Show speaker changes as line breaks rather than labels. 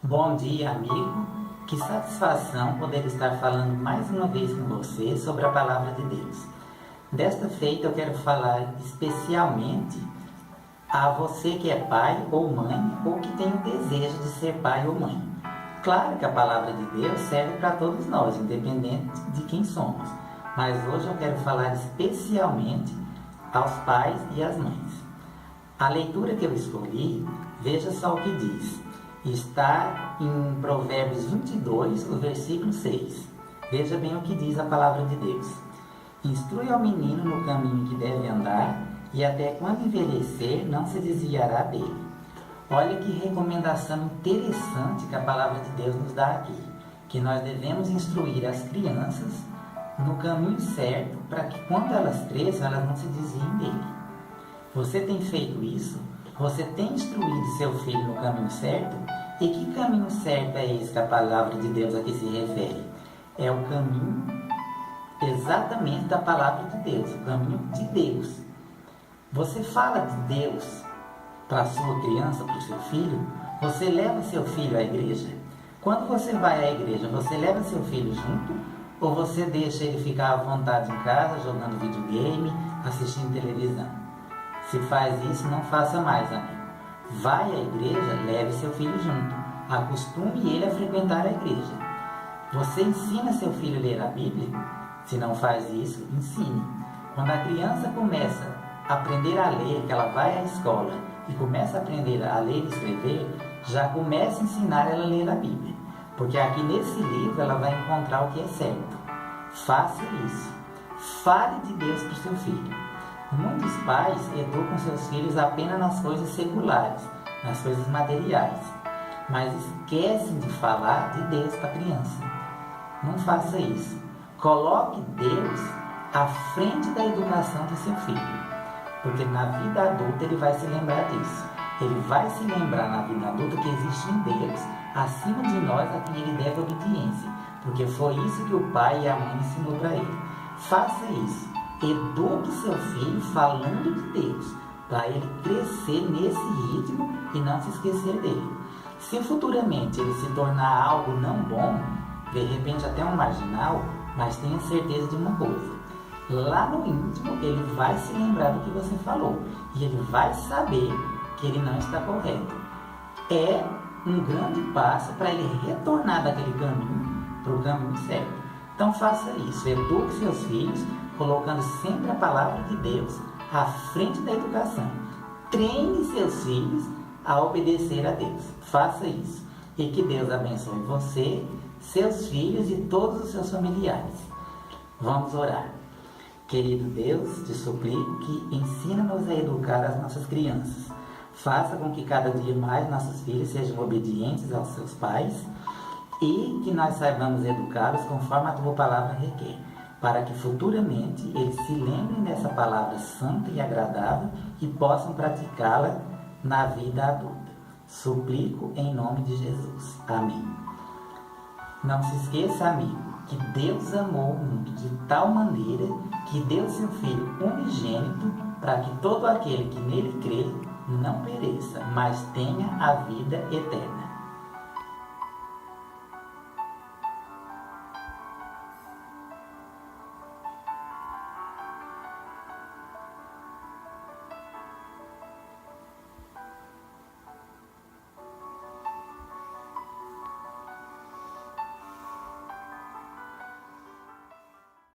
Bom dia, amigo. Que satisfação poder estar falando mais uma vez com você sobre a Palavra de Deus. Desta feita, eu quero falar especialmente a você que é pai ou mãe ou que tem o desejo de ser pai ou mãe. Claro que a Palavra de Deus serve para todos nós, independente de quem somos. Mas hoje eu quero falar especialmente aos pais e às mães. A leitura que eu escolhi, veja só o que diz. Está em Provérbios 22, o versículo 6. Veja bem o que diz a palavra de Deus. Instrui ao menino no caminho que deve andar, e até quando envelhecer não se desviará dele. Olha que recomendação interessante que a palavra de Deus nos dá aqui. Que nós devemos instruir as crianças no caminho certo, para que quando elas cresçam, elas não se desviem dele. Você tem feito isso? Você tem instruído seu filho no caminho certo? E que caminho certo é esse que a palavra de Deus aqui se refere? É o caminho exatamente da palavra de Deus, o caminho de Deus. Você fala de Deus para a sua criança, para o seu filho? Você leva seu filho à igreja? Quando você vai à igreja, você leva seu filho junto? Ou você deixa ele ficar à vontade em casa, jogando videogame, assistindo televisão? Se faz isso, não faça mais, amigo. Vai à igreja, leve seu filho junto. Acostume ele a frequentar a igreja. Você ensina seu filho a ler a Bíblia? Se não faz isso, ensine. Quando a criança começa a aprender a ler, que ela vai à escola e começa a aprender a ler e escrever, já começa a ensinar ela a ler a Bíblia. Porque aqui nesse livro ela vai encontrar o que é certo. Faça isso. Fale de Deus para o seu filho. Muitos pais educam seus filhos apenas nas coisas seculares, nas coisas materiais, mas esquecem de falar de Deus para a criança. Não faça isso. Coloque Deus à frente da educação do seu filho, porque na vida adulta ele vai se lembrar disso. Ele vai se lembrar na vida adulta que existe um Deus acima de nós a quem ele deve obediência, porque foi isso que o pai e a mãe ensinou para ele. Faça isso. Eduque seu filho falando de Deus, para ele crescer nesse ritmo e não se esquecer dele. Se futuramente ele se tornar algo não bom, de repente até um marginal, mas tenha certeza de uma coisa: lá no íntimo ele vai se lembrar do que você falou e ele vai saber que ele não está correto. É um grande passo para ele retornar daquele caminho para o caminho certo. Então faça isso, eduque seus filhos, colocando sempre a palavra de Deus à frente da educação. Treine seus filhos a obedecer a Deus. Faça isso. E que Deus abençoe você, seus filhos e todos os seus familiares. Vamos orar. Querido Deus, te suplico que ensina-nos a educar as nossas crianças. Faça com que cada dia mais nossos filhos sejam obedientes aos seus pais e que nós saibamos educá-los conforme a tua palavra requer, para que futuramente eles se lembrem dessa palavra santa e agradável e possam praticá-la na vida adulta. Suplico em nome de Jesus. Amém. Não se esqueça, amigo, que Deus amou o mundo de tal maneira que deu seu Filho unigênito para que todo aquele que nele crê não pereça, mas tenha a vida eterna.